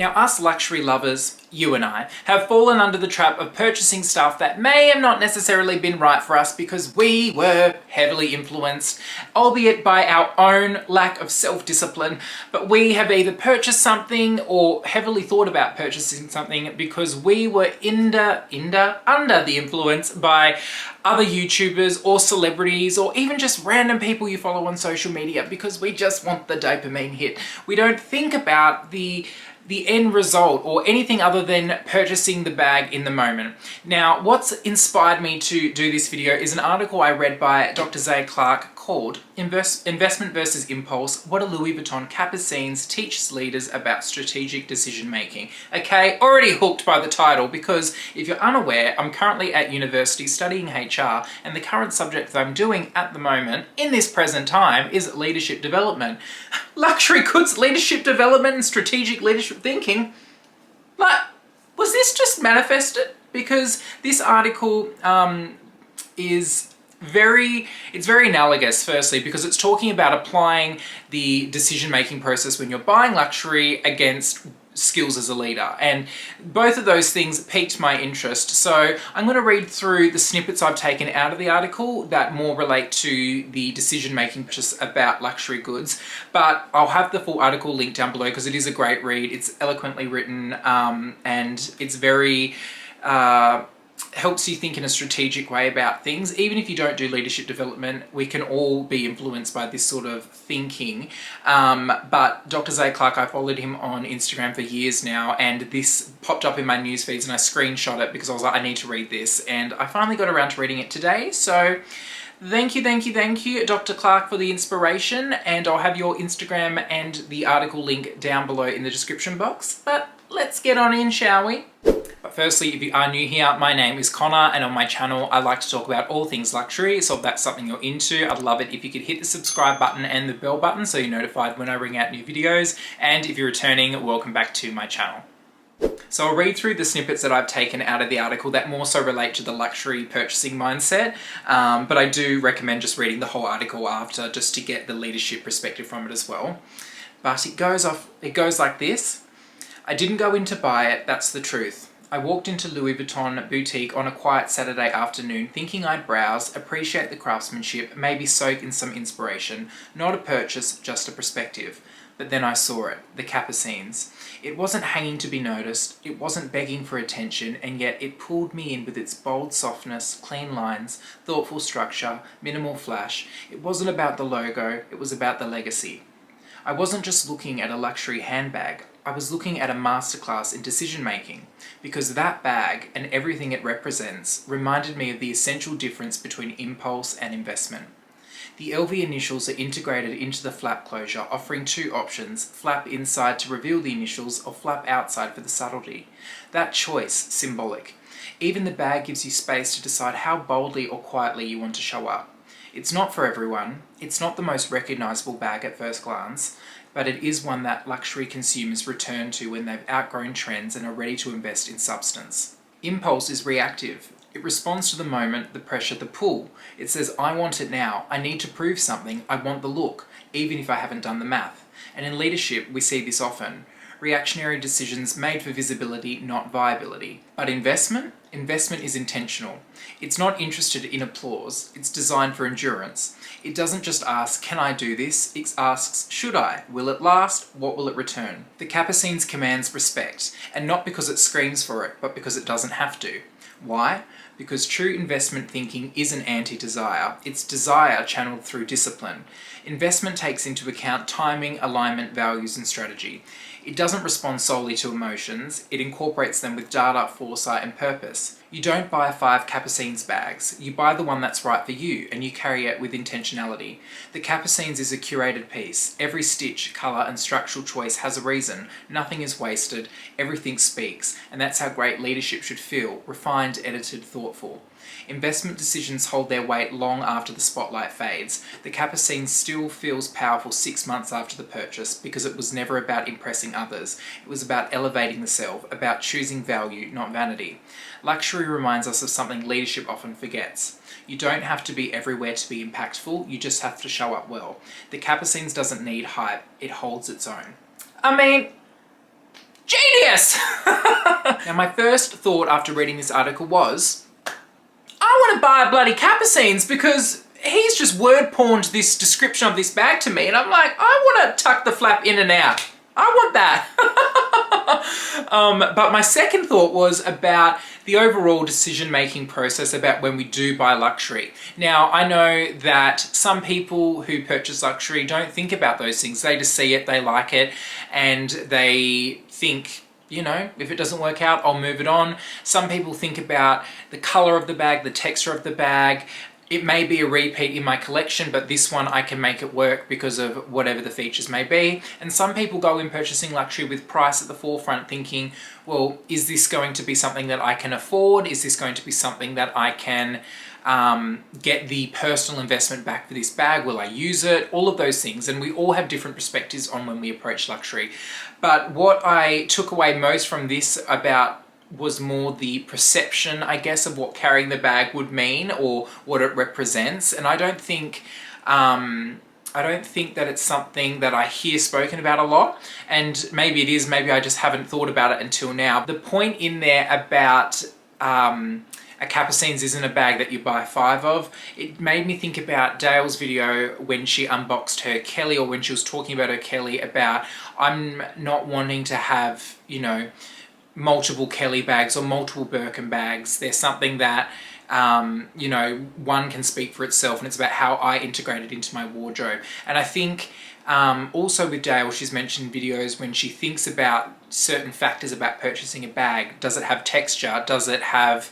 Now, us luxury lovers, you and I, have fallen under the trap of purchasing stuff that may have not necessarily been right for us because we were heavily influenced, albeit by our own lack of self-discipline, but we have either purchased something or heavily thought about purchasing something because we were under the influence by other YouTubers or celebrities or even just random people you follow on social media because we just want the dopamine hit. We don't think about the end result or anything other than purchasing the bag in the moment. Now, what's inspired me to do this video is an article I read by Dr. Zay Clark called Investment versus Impulse, What a Louis Vuitton Capucines Teaches Leaders About Strategic Decision Making. Okay, already hooked by the title because if you're unaware, I'm currently at university studying HR and the current subject that I'm doing at the moment in this present time is leadership development. Luxury goods, leadership development and strategic leadership thinking. But was this just manifested? Because this article it's very analogous, firstly, because it's talking about applying the decision-making process when you're buying luxury against skills as a leader. And both of those things piqued my interest. So I'm going to read through the snippets I've taken out of the article that more relate to the decision-making just about luxury goods. But I'll have the full article linked down below because it is a great read. It's eloquently written and it's very... helps you think in a strategic way about things. Even if you don't do leadership development, we can all be influenced by this sort of thinking. But Dr. Zay Clark, I followed him on Instagram for years now, and this popped up in my news feeds and I screenshot it because I was like, I need to read this. And I finally got around to reading it today. So thank you, Dr. Clark, for the inspiration. And I'll have your Instagram and the article link down below in the description box. But let's get on in, shall we? But firstly, if you are new here, my name is Connor and on my channel I like to talk about all things luxury, so if that's something you're into, I'd love it if you could hit the subscribe button and the bell button so you're notified when I bring out new videos, and if you're returning, welcome back to my channel. So I'll read through the snippets that I've taken out of the article that more so relate to the luxury purchasing mindset, but I do recommend just reading the whole article after just to get the leadership perspective from it as well. But it goes like this. I didn't go in to buy it, that's the truth. I walked into Louis Vuitton boutique on a quiet Saturday afternoon thinking I'd browse, appreciate the craftsmanship, maybe soak in some inspiration. Not a purchase, just a perspective. But then I saw it, the Capucines. It wasn't hanging to be noticed, it wasn't begging for attention, and yet it pulled me in with its bold softness, clean lines, thoughtful structure, minimal flash. It wasn't about the logo, it was about the legacy. I wasn't just looking at a luxury handbag, I was looking at a masterclass in decision-making, because that bag and everything it represents reminded me of the essential difference between impulse and investment. The LV initials are integrated into the flap closure, offering two options, flap inside to reveal the initials or flap outside for the subtlety. That choice, symbolic. Even the bag gives you space to decide how boldly or quietly you want to show up. It's not for everyone, it's not the most recognisable bag at first glance, but it is one that luxury consumers return to when they've outgrown trends and are ready to invest in substance. Impulse is reactive. It responds to the moment, the pressure, the pull. It says, I want it now, I need to prove something, I want the look, even if I haven't done the math. And in leadership, we see this often. Reactionary decisions made for visibility, not viability. But investment? Investment is intentional. It's not interested in applause, it's designed for endurance. It doesn't just ask, can I do this? It asks, should I? Will it last? What will it return? The Capucines commands respect, and not because it screams for it, but because it doesn't have to. Why? Because true investment thinking isn't anti-desire, it's desire channeled through discipline. Investment takes into account timing, alignment, values, and strategy. It doesn't respond solely to emotions, it incorporates them with data, foresight, and purpose. You don't buy 5 Capucines bags, you buy the one that's right for you, and you carry it with intentionality. The Capucines is a curated piece. Every stitch, colour, and structural choice has a reason. Nothing is wasted, everything speaks, and that's how great leadership should feel, refined, edited, thoughtful. Investment decisions hold their weight long after the spotlight fades. The Capucines still feels powerful 6 months after the purchase because it was never about impressing others. It was about elevating the self, about choosing value, not vanity. Luxury reminds us of something leadership often forgets. You don't have to be everywhere to be impactful, you just have to show up well. The Capucines doesn't need hype, it holds its own. I mean, genius! Yes! Now, my first thought after reading this article was, I want to buy a bloody Capucines because he's just word pawned this description of this bag to me, and I'm like, I want to tuck the flap in and out. I want that. But my second thought was about the overall decision-making process about when we do buy luxury. Now, I know that some people who purchase luxury don't think about those things. They just see it, they like it, and they think, you know, if it doesn't work out, I'll move it on. Some people think about the color of the bag, the texture of the bag. It may be a repeat in my collection, but this one I can make it work because of whatever the features may be. And some people go in purchasing luxury with price at the forefront thinking, well, is this going to be something that I can afford? Is this going to be something that I can get the personal investment back for this bag? Will I use it? All of those things. And we all have different perspectives on when we approach luxury. But what I took away most from this was more the perception, I guess, of what carrying the bag would mean or what it represents. And I don't think that it's something that I hear spoken about a lot. And maybe it is, maybe I just haven't thought about it until now. The point in there about a Capucines isn't a bag that you buy 5 of. It made me think about Dale's video when she unboxed her Kelly, or when she was talking about her Kelly, about I'm not wanting to have, you know, multiple Kelly bags or multiple Birkin bags. There's something that, you know, one can speak for itself, and it's about how I integrate it into my wardrobe. And I think also with Dale, she's mentioned videos when she thinks about certain factors about purchasing a bag. Does it have texture? Does it have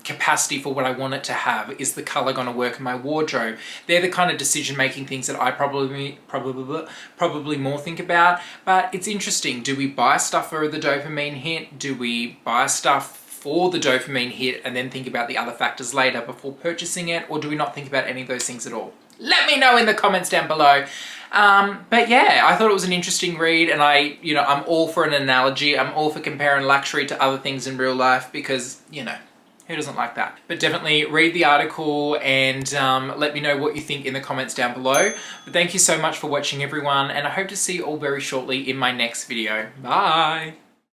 capacity for what I want it to have? Is the color going to work in my wardrobe? They're the kind of decision-making things that I probably more think about. But it's interesting. Do we buy stuff for the dopamine hit? Do we buy stuff for the dopamine hit and then think about the other factors later before purchasing it? Or do we not think about any of those things at all? Let me know in the comments down below. But yeah, I thought it was an interesting read, and I'm all for an analogy. I'm all for comparing luxury to other things in real life because, you know, who doesn't like that? But definitely read the article and let me know what you think in the comments down below. But thank you so much for watching, everyone, and I hope to see you all very shortly in my next video. Bye!